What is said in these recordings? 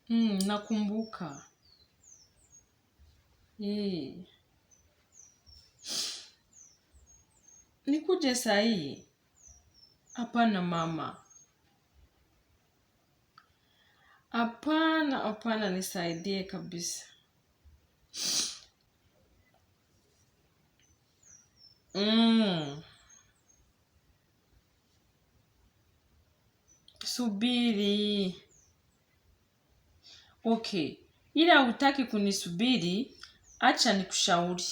Nakumbuka. Nikuje sahi? Hapana mama. Hapana nisaidie kabisa. Subiri. Okay. Ila hutaki kunisubiri, acha nikushauri.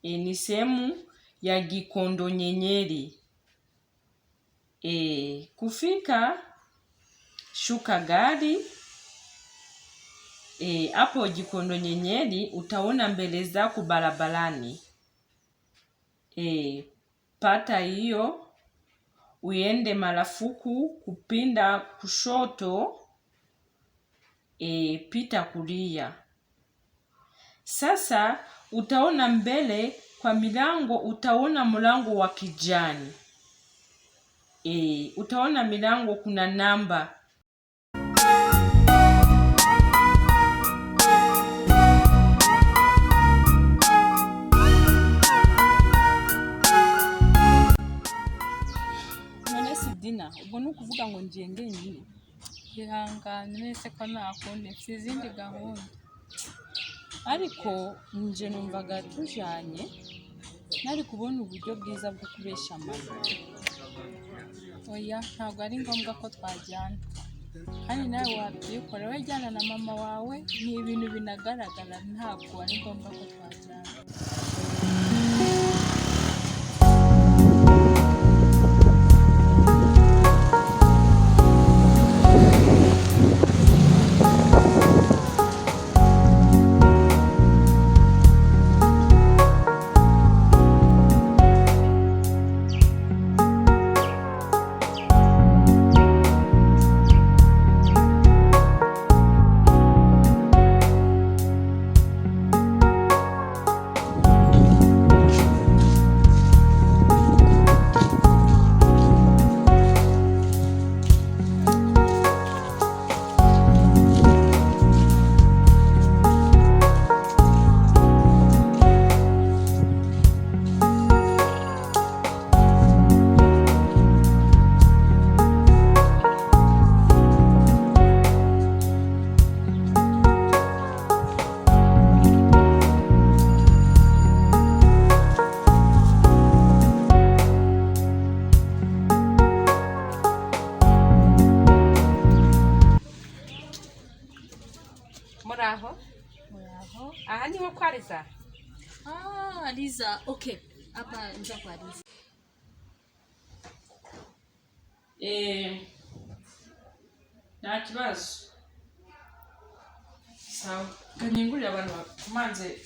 Ni sehemu ya Gikondo Nyenyeri. Kufika, shuka gari. Hapo Gikondo Nyenyeri utaona mbele zako barabarani. Pata hiyo, uende Marafuku, kupinda kushoto, pita kulia. Sasa utaona mbele kwa milango, utaona mlango wa kijani. Utaona milango kuna namba. Dina, ubwo nukuvuga ngo ngiye ngenyine. Ihangane nese ko nakunde sizindi gahunda. Ariko nje numvaga tujanye nari kubona uburyo bwiza bwo kubesha mama. Oya, ntabwo ari ngombwa ko twajyana. Kandi nawe wabyikora wajyana na mama wawe, ni ibintu binagaragara, ntabwo ari ngombwa ko twajyana. Muraho. Aha ni ho kwa Liza. Liza, okay. Hapa nja kwa Liza. Nta kibazo. Sawa. Kanyingurira abantu bakumanze.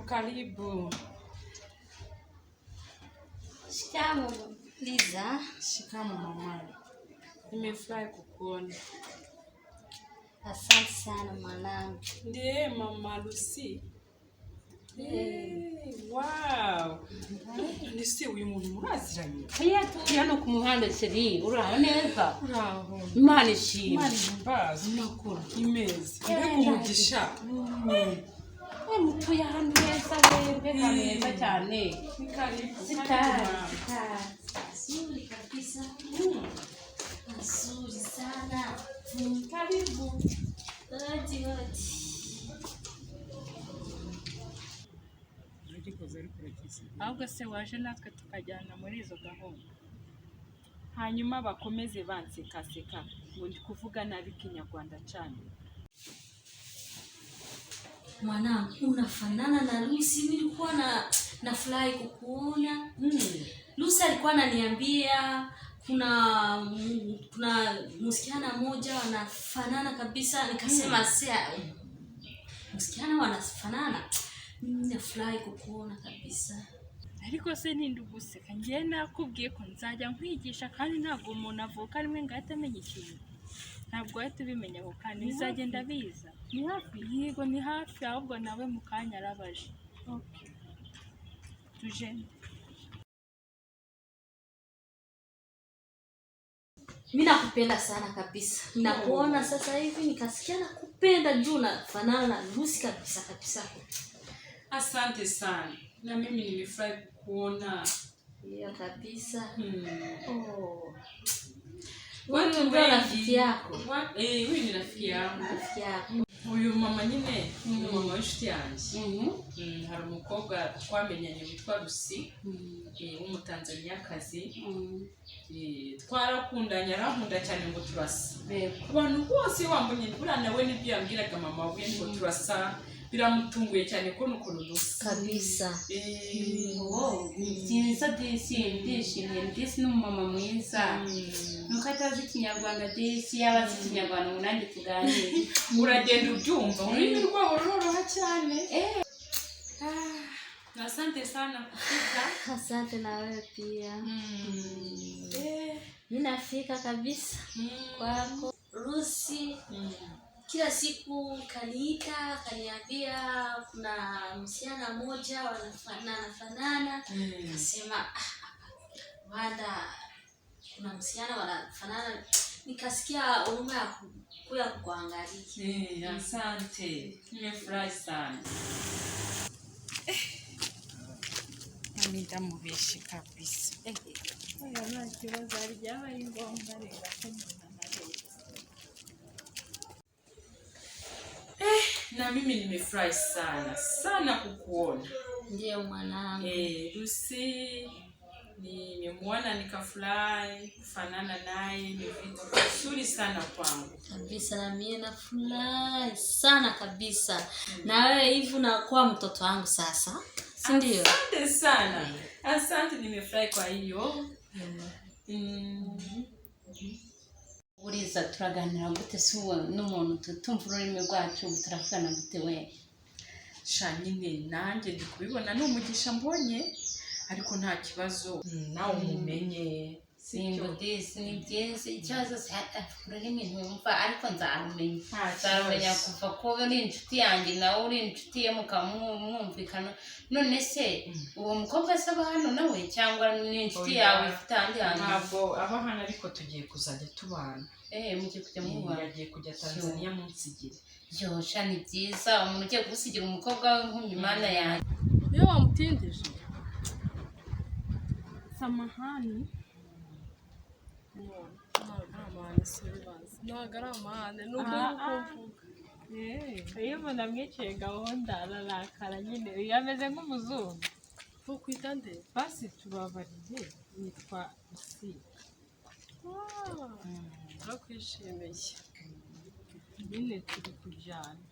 Karibu. Shikamoo Liza. Shikamoo mama. Nimefurahi kukuona. Asante sana mwanangu. Ndiye mama Lucy. Wow. Lucy uyu muntu muraziranye. Oya turi hano ku muhanda Sheri, uraho neza? Uraho. Imana ishimwe. Mbazi makuru imezi. Mbega umugisha. Mutuye ahantu heza mbega neza cyane. Ni karibu. Nzuri kabisa. Nzuri sana. Karibu. Oti. Ahubwo se waje natwe tukajyana muri izo gahunda. Hanyuma bakomeze bansekaseka ngo ndi kuvuga nabi Kinyarwanda cyane. Mwanangu unafanana na Lucy, nilikuwa nafurahi kukuona. Lucy alikuwa ananiambia kuna msichana mmoja wanafanana kabisa, nikasema msichana wanafanana. Nafurahi kukuona kabisa. ariko se ninde uguseka? Ngiye nakubwiye ko nzajya nkwigisha kandi ntabwo umuntu avuka rimwe ngo ahite amenya ikintu. Ntabwo ahita ubimenya ako kandi bizagenda biza. Ni hafi? Yego ni hafi, ahubwo nawe mu kanya arabaje. Okay. Tuje. Mimi nakupenda sana kabisa. Nakuona sasa hivi nikasikia nakupenda juu na fanana na Lucy kabisa kabisa. Asante sana. Na mimi nimefurahi kuona. Ndio kabisa. Oh. Watu ndio rafiki yako. Huyu ni rafiki yangu. Rafiki yako. Uyu mama nyine ni mama w'inshuti yanjye. Hari umukobwa twamenyanye witwa Lucy, w'umutanzaniyakazi. Twarakundanye, arankunda cyane ngo turasa. Abantu bose bambonye buriya nawe nibyo yambwiraga mama we ngo turasa. Biramutunguye cyane ko nukuntu dusa kabisa. Byiza ndishimye ndisi n'umumama mwiza. Nuko atazi Ikinyarwanda disi yabazi Ikinyarwanda ngo nanjye tuganire. Uragenda ubyumva ururimi rwabo ruroroha cyane. Asante sana kufika. Asante na wewe pia. Mimi nafika kabisa kwako Lucy. Kila siku kaniita, kaniambia kuna msichana mmoja wanafanana. Nasema wanda kuna msichana wanafanana. Nikasikia huruma ya kuja kuangalia. Asante. Nimefurahi sana. Mimi ndamubeshe kabisa. Oya nta kibazo aryabaye ngombwa reka ko umuntu amareba. Na mimi nimefurahi sana kukuona. Ndio mwanangu. Lucy nimemwona nikafurahi, kufanana naye ni vitu vizuri sana kwangu. Kabisa na mimi nafurahi sana kabisa. Na wewe hivi unakuwa mtoto wangu sasa. Si ndio? Asante sana. Asante, nimefurahi kwa hiyo. Uriza turaganira gute se n'umuntu tutumva ururimi rwacu turavugana gute we? Nyine nanjye ndi kubibona ni umugisha mbonye, ariko nta kibazo nawe umumenye. Simba disi ni byiza, ikibazo ururimi ntumva ariko nzarumenya kuva ko uri inshuti yanjye nawe uri inshuti ye mukamwumvikana. None se uwo mukobwa asaba hano nawe cyangwa ni inshuti yawe ifite ahandi hantu? Ntabwo aba hano ariko tugiye kuzajya tubana. Mugiye kujya mubana? Yagiye kujya Tanzania munsigire. Yosha ni byiza, umuntu ugiye gusigira umukobwa we nk'umwe Imana yanjye. Iyo wamutindije samahani. Ntabwo ari amahane ni uko iyo umuntu amwiciye gahunda ararakara nyine yameze nk'umuzungu. Ntukwita nde? Basi tubabariye, yitwa Lucy. Turakwishimiye nyine turi kujyana.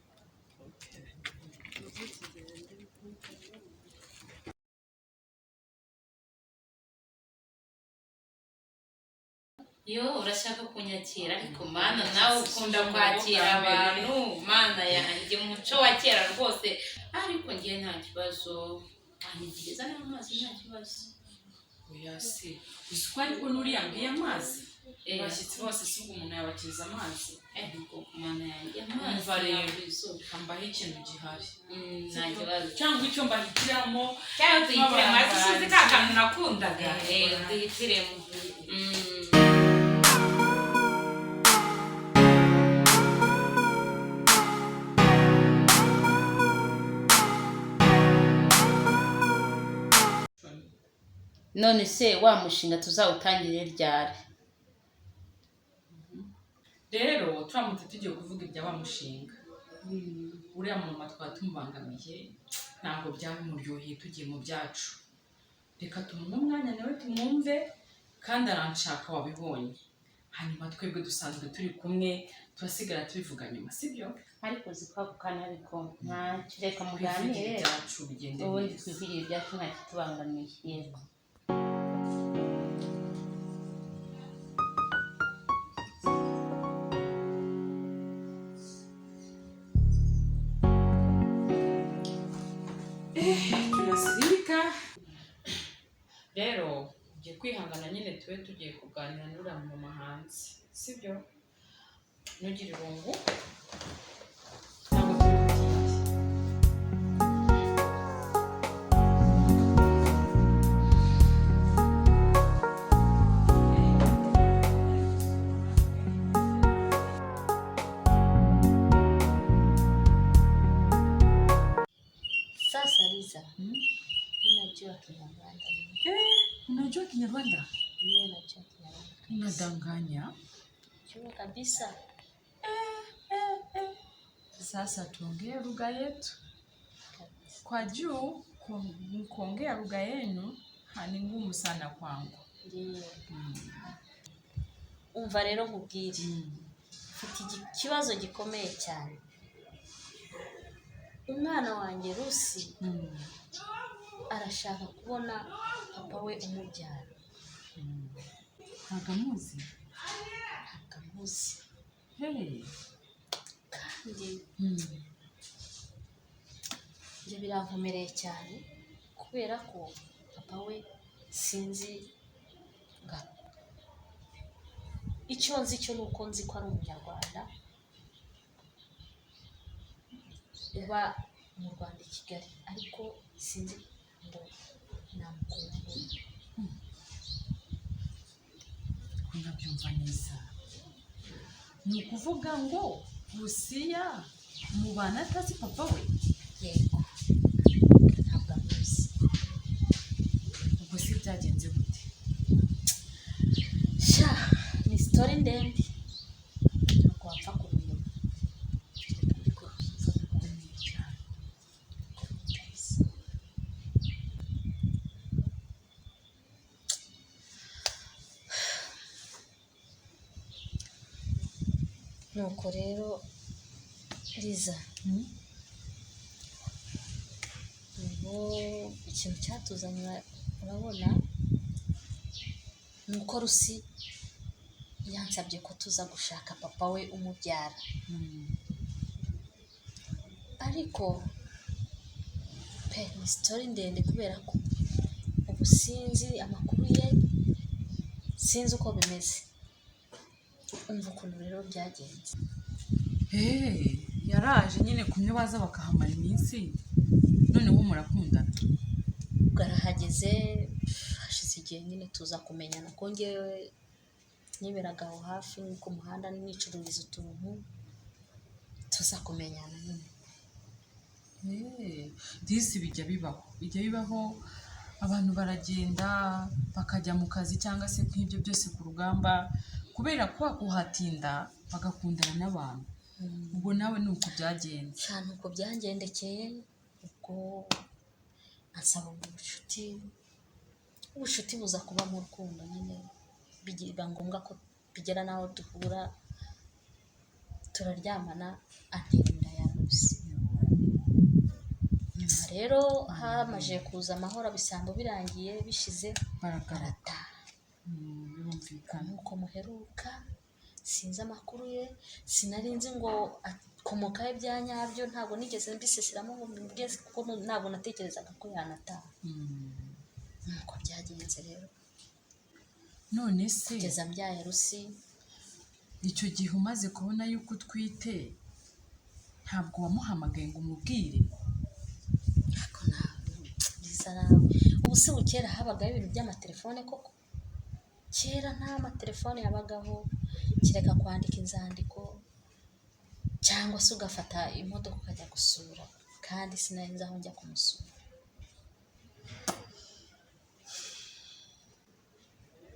Yo urashaka kunyakira ariko mana nawe ukunda kwakira abantu. Mana yanjye umuco wa kera rwose, ariko ngiye nta kibazo. Anigeza n'amazi nta kibazo. Oya se uko ariko nuriyambiye amazi abashyitsi bose si umuntu yabakiza amazi. Ariko mana yanjye amazi rero kambaho ikintu gihari. Nta kibazo cyangwa icyo mbahitiramo cyangwa tuyitiremo amazi sinzi ka kantu nakundaga. Tuyitiremo. None se wa mushinga tuzawutangire ryari? Rero turamutse tugiye kuvuga ibya wa mushinga, uriya mama twatumubangamiye ntabwo byamuryoheye tugiye mu byacu. Reka tumuhe umwanya nawe tumwumve, kandi aranshaka wabibonye. Hanyuma twebwe dusanzwe turi kumwe turasigara tubivuga nyuma, sibyo? Ariko zikakukana ariko nta kireka muganire byacu bigende neza. Ubundi twivugire ibyacu nta kitubangamiye. Yego. Tunasirika. rero ugiye kwihangana nyine tube tugiye kuganira n'uriya mama hanze sibyo ntugire irungu ntabwo turi butinde. Sasa Liza, ninajua Kinyarwanda. Unajua Kinyarwanda? Mimi najua Kinyarwanda. Unadanganya. Jua kabisa. Sasa tuongee lugha yetu. Kwa juu kuongea lugha yenu ni ngumu sana kwangu. Ndiyo. Umva rero nkubwire. Mfite ikibazo gikomeye cyane. Umwana wanjye Rusi arashaka kubona papa we umubyara. Ntabwo amuzi? Ntabwo amuzi. Kandi ibyo birankomereye cyane kubera ko papa we sinzi icyo nzi cyo nuko nzi ko ari umunyarwanda uba mu Rwanda i Kigali ariko sinzi ngo namukunda. Ndabyumva neza. Ni ukuvuga ngo Rusiya mubana atazi papa we? Yego. Ntabwo amuzi. Ubwo se byagenze gute? Sha, ni story ndende. Ntabwo wapfa kubimenya. Nuko rero Liza, ubu ikintu cyatuzanye urabona ni uko Rusi yansabye ko tuza gushaka papa we umubyara. Ariko ni story ndende kubera ko ubu sinzi amakuru ye, sinzi uko bimeze. Umva ukuntu rero byagenze. Yaraje nyine kumwe baza bakahamara iminsi noneho murakundana. Bwarahageze hashize igihe nyine tuza kumenyana ko ngewe niberaga aho hafi ku muhanda nicururiza utuntu tuza kumenyana nyine. Disi bijya bibaho abantu baragenda bakajya mu kazi cyangwa se nk'ibyo byose ku rugamba kubera ko kuhatinda bagakundana n'abantu. Ubwo nawe ni uko byagenze? Cyane uko byangendekeye, ubwo asaba ubucuti buza kuba mu rukundo nyine bigira ngombwa ko bigera n'aho duhura turaryamana antera inda ya Rusi. Nyuma rero hamaze kuza amahoro ibisambo birangiye bishize barataha. Birumvikana. Nuko muheruka sinzi amakuru ye, sinari nzi ngo akomokaho bya nyabyo, ntabwo nigeze mbisesiramo ngo mbigeze kuko ntabwo natekerezaga ko yanataha. Nuko byagenze rero. None se kugeza mbyaye Rusi, icyo gihe umaze kubona yuko utwite ntabwo wamuhamagaye ngo umubwire? Ariko nawe ubu se kera habagaho ibintu by'amatelefone koko? Kera nta matelefone yabagaho, kireka kwandika inzandiko cyangwa se ugafata imodoka ukajya gusura, kandi sinari nzi aho njya kumusura.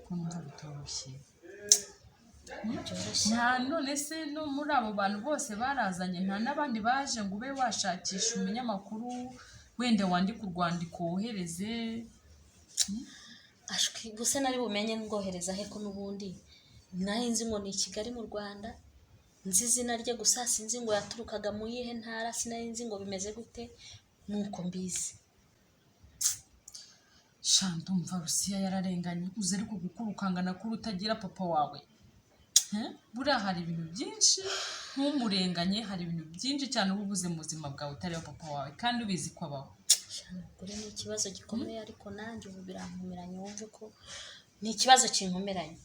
Kumva bitoroshye. Byoroshye. None se no muri abo bantu bose barazanye nta n'abandi baje ngo ube washakisha umunyamakuru wenda wandika urwandiko wohereze? Ashwi gusa nari bumenye ngohereza he ko n'ubundi naho nzi ngo ni Kigali mu Rwanda, nzi izina rye gusa sinzi ngo yaturukaga mu yihe ntara, sinari nzi ngo bimeze gute, nuko mbizi. Ndumva Rusiya yararenganye, uzi ariko gukura ukangana kuri utagira papa wawe. Buriya hari ibintu byinshi nk'umurenganye, hari ibintu byinshi cyane uba ubuze mu buzima bwawe utareba papa wawe kandi ubizi ko abaho. cyane kuri ni ikibazo gikomeye ariko nanjye ubu birankomeranye wumve ko ni ikibazo kinkomeranye.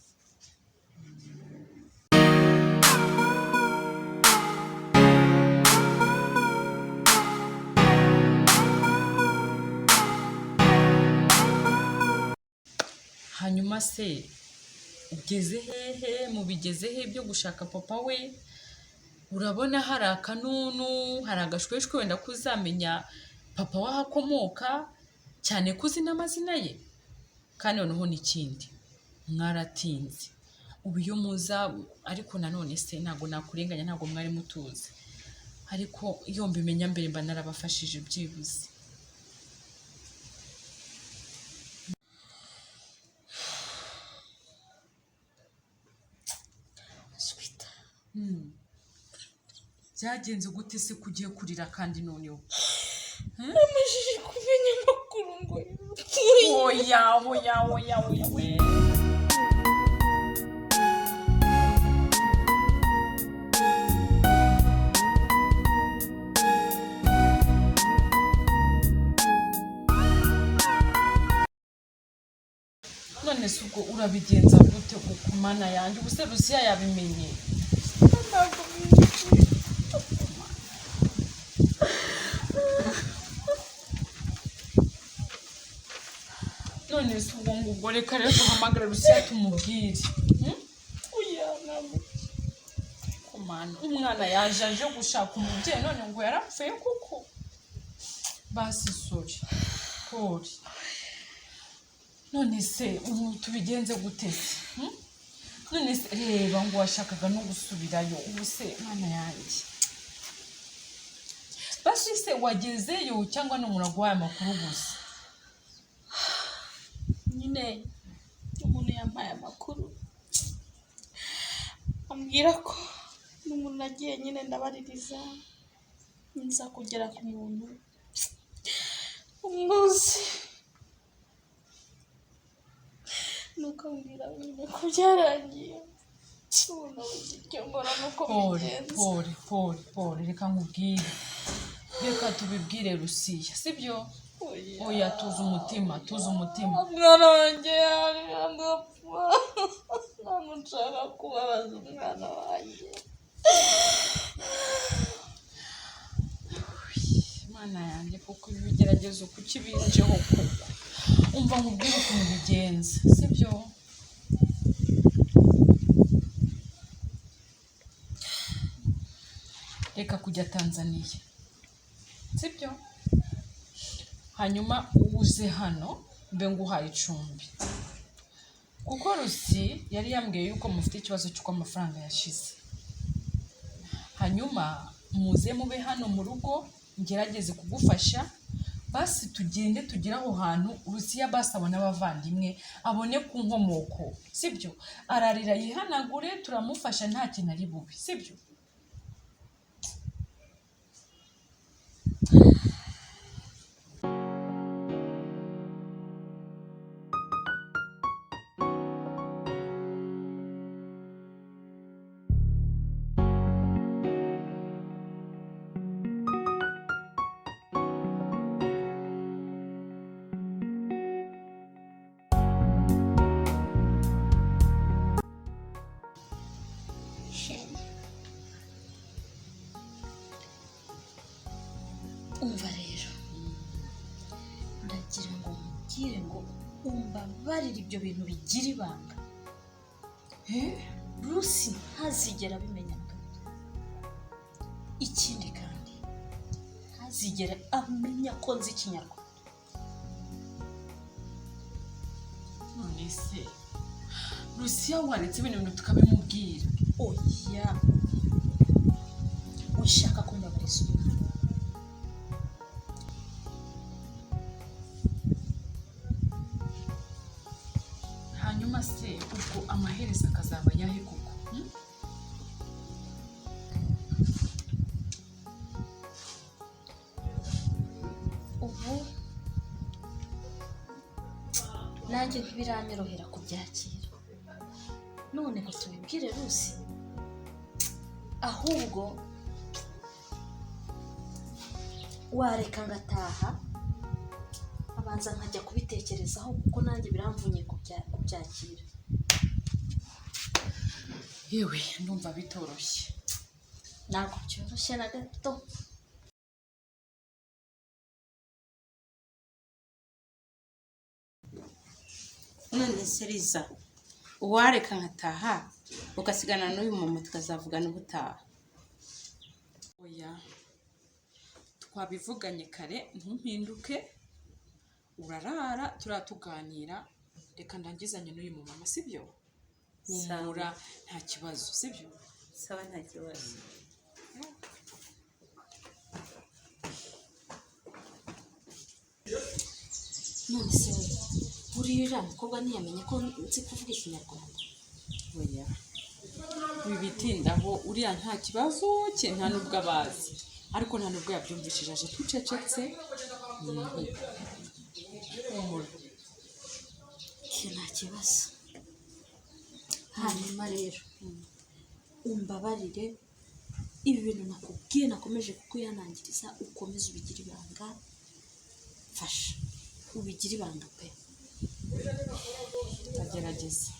hanyuma se ugeze hehe mubigeze he byo gushaka papa we? Urabona hari akanunu, hari agashweshwe wenda kuzamenya papa waho akomoka cyane kuzi n'amazina ye? Kandi noneho n'ikindi mwaratinze ubu iyo muza, ariko nanone se ntabwo nakurenganya, ntabwo mwari mutuzi, ariko iyo mbimenya mbere mba narabafashije byibuze. Byagenze gute se kugiye kurira kandi noneho? Namajije kumenya amakuru ngo oya we. None se ubwo urabigenza gute ku mana yanjye? Ubuse Rusiya yabimenye? None se ubwo ngubwo reka rero duhamagare Rusiya tumubwire. Umwana yaje aje gushaka umubyeyi none ngo yarapfuye kuko. Basi sorry Paul. None se ubu tubigenze gute se? None se reba ngo washakaga no gusubirayo, ubu se mwana yanjye. Basi se wagezeyo cyangwa n'umurago wawe amakuru gusa? nyine umuntu yampaye amakuru ambwira ko n'umuntu nagiye nyine ndabaririza nza kugera ku muntu umuzi nuko ambwira nyine ko byarangiye umuntu uzi icyo mbona nuko bigenze. Paul reka nkubwire, reka tubibwire Rusiya sibyo? Oya tuzi umutima. Umwana wanjye yandapfa ntabwo nshaka kubabaza umwana wanjye. Mana yanjye kuko ibigeragezo kuki binjeho koko. Umva nkubwire ukuntu bigenza sibyo? Reka kujya Tanzania sibyo? Hanyuma uze hano mbe nguhaye icumbi, kuko Rusi yari yambwiye yuko mufite ikibazo cy'uko amafaranga yashize. Hanyuma muze mube hano mu rugo ngerageze kugufasha, basi tugende tugire aho hantu Rusiya basi abone abavandimwe, abone ku nkomoko sibyo? Ararira yihanagure, turamufasha nta kintu ari bubi sibyo? Umva rero ndagira ngo mubwire ngo umbabarire ibyo bintu bigira ibanga. Rusi ntazigera abimenya na gato. Ikindi kandi ntazigera amenya ko nzi Ikinyarwanda. None se Rusiya waretse bino bintu tukabimubwira? Oya ushaka kumbabariza umwana. Hanyuma se ubwo amaherezo akazaba yahe koko? Ubu nanjye ntibiranyorohera kubyakira. None ngo tubibwire Rusi, ahubwo wareka ngataha nkabanza nkajya kubitekerezaho kuko nanjye biramvunye kubyakira. yewe ndumva bitoroshye. Ntabwo byoroshye na gato. none se Liza uwareka nkataha ugasigana n'uyu mama tukazavugana ubutaha? Oya, twabivuganye kare, ntumpinduke, urarara turatuganira, reka ndangizanye n'uyu mama, sibyo? Humura nta kibazo, sibyo? Sawa, nta kibazo. None se uriya mukobwa ntiyamenye ko nzi kuvuga ikinyarwanda? Oya, wibitindaho, uriya nta kibazo cye, nta nubwo abazi, ariko nta nubwo yabyumvishije, aje tucecetse. Humura. Nta kibazo. Hanyuma rero umbabarire, ibi bintu nakubwiye nakomeje kukuyanangiriza, ukomeze ubigire ibanga, fasha ubigire ibanga pe. Ndagerageza.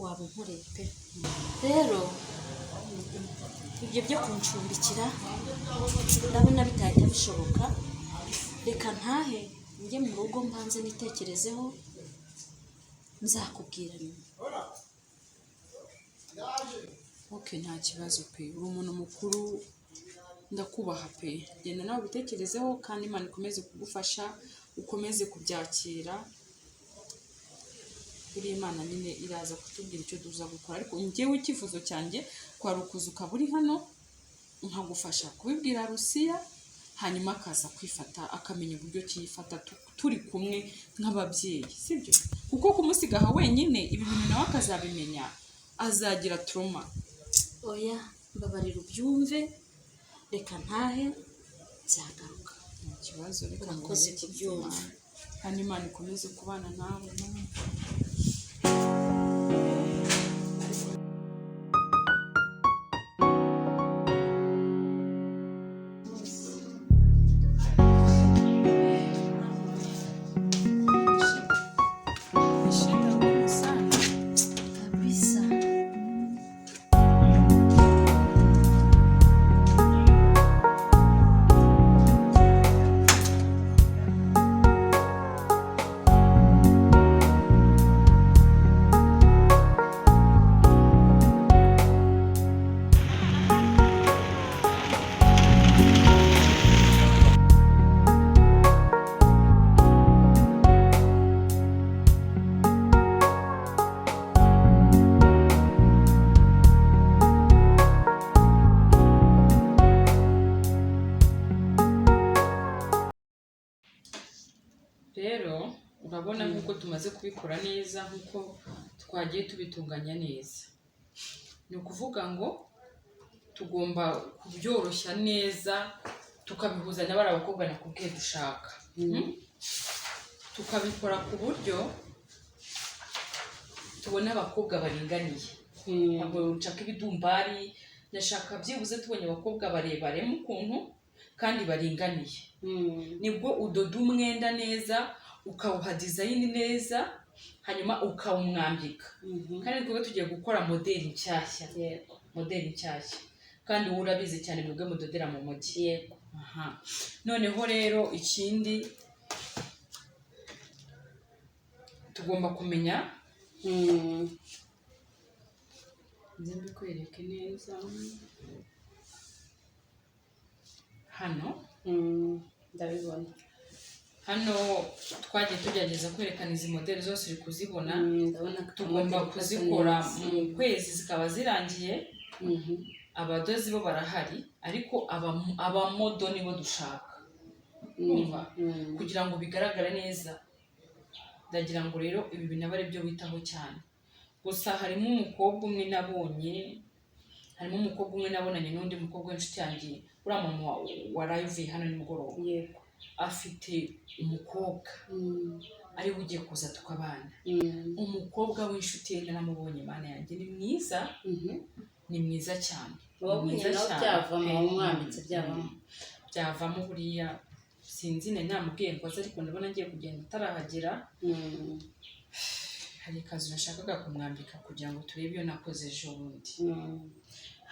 Waba unkoreye pe. Rero ibyo byo kuncumbikira ndabona bitahita bishoboka, reka ntahe njye mu rugo mbanze nitekerezeho, nzakubwira nyuma. Okay, nta kibazo pe, uri umuntu mukuru, ndakubaha pe, genda nawe ubitekerezeho kandi Imana ikomeze kugufasha, ukomeze kubyakira. Buri Imana nyine iraza kutubwira icyo tuza gukora, ariko njyewe icyifuzo cyanjye kwari ukuza ukaba uri hano nkagufasha kubibwira Rusiya, hanyuma akaza kwifata, akamenya uburyo kiyifata turi kumwe nk'ababyeyi, sibyo? Kuko kumusiga aha wenyine ibi bintu nawe akazabimenya, azagira trauma. Oya, mbabarira ubyumve, reka ntahe nzagaruka. Nta kibazo, reka urakoze kubyumva. kandi Imana ikomeze kubana nawe. Kabisa. Rero urabona nk'uko tumaze kubikora neza, nk'uko twagiye tubitunganya neza, ni ukuvuga ngo tugomba kubyoroshya neza, tukabihuza n'abari abakobwa nakubwiye dushaka. Tukabikora ku buryo tubona abakobwa baringaniye, ntabwo nshaka ibidumbari, ndashaka byibuze tubonye abakobwa barebare mu kuntu kandi baringaniye. Nibwo udoda umwenda neza, ukawuha design neza, hanyuma ukawumwambika. Kandi twebwe tugiye gukora modeli nshyashya, modeli nshyashya, kandi wowe urabizi cyane mwebwe mudodera mu mujyi. Noneho rero ikindi tugomba kumenya, nze mbikwereke neza hano. Ndabibona. Hano twagiye tugerageza kwerekana izi modeli zose uri kuzibona. Tugomba modeli kuzikora mu kwezi zikaba zirangiye. Abadozi bo barahari, ariko abamodo nibo dushaka, kumva, kugira ngo bigaragare neza. Ndagira ngo rero ibi bintu abe ari byo witaho cyane. Gusa harimo umukobwa umwe nabonanye n'undi mukobwa w'inshuti yanjye, uriya mama warayivuye hano nimugoroba, afite umukobwa ari we ugiye kuza tukabana. Umukobwa w'inshuti ye naramubonye, Imana yanjye, ni mwiza, ni mwiza cyane. Byavamo umwambitse, byavamo byavamo buriya sinzi nari namubwiye ngo aze ariko ndabona ngiye kugenda atarahagera. Hari ikanzu nashakaga kumwambika kugira ngo turebe iyo nakoze ejo bundi.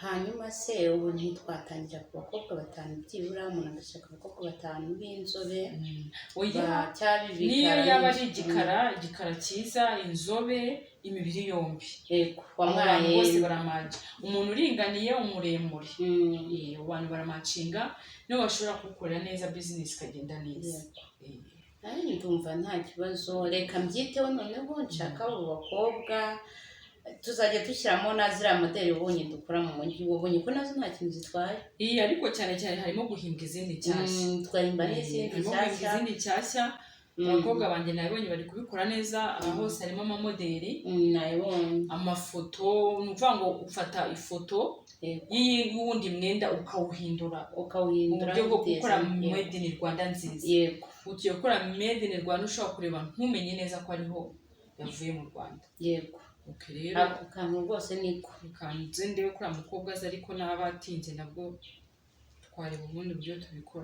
Hanyuma se ubu ntitwatangira ku bakobwa 5 byibura umuntu agashaka abakobwa 5 b'inzobe niyo yaba ari igikara cyiza, inzobe, imibiri yombi. Yego abantu bose baramaje, umuntu uringaniye, umuremure, abantu baramacinga niyo bashobora kugukorera neza business ikagenda neza. Ndumva nta kibazo, reka mbyiteho noneho nshaka abo bakobwa tuzajya dushyiramo na ziriya modeli ubonye dukora mu mujyi, ubonye ko nazo nta kintu zitwaye. Ariko cyane cyane harimo guhimbwa izindi nshyashya, twahimba n'izindi nshyashya. Abakobwa banjye nabonye bari kubikora neza, aha hose harimo amamodeli, amafoto. Ni ukuvuga ngo ufata ifoto y'uwundi mwenda ukawuhindura uburyo bwo gukora made in Rwanda nziza. Ugiye gukora made in Rwanda ushobora kureba ntumenye neza ko ariho yavuye mu Rwanda. Yego rero ako kantu rwose niko kanze ndebe kuri umukobwa azi, ariko n'abatinze nabwo twareba ubundi buryo tubikora.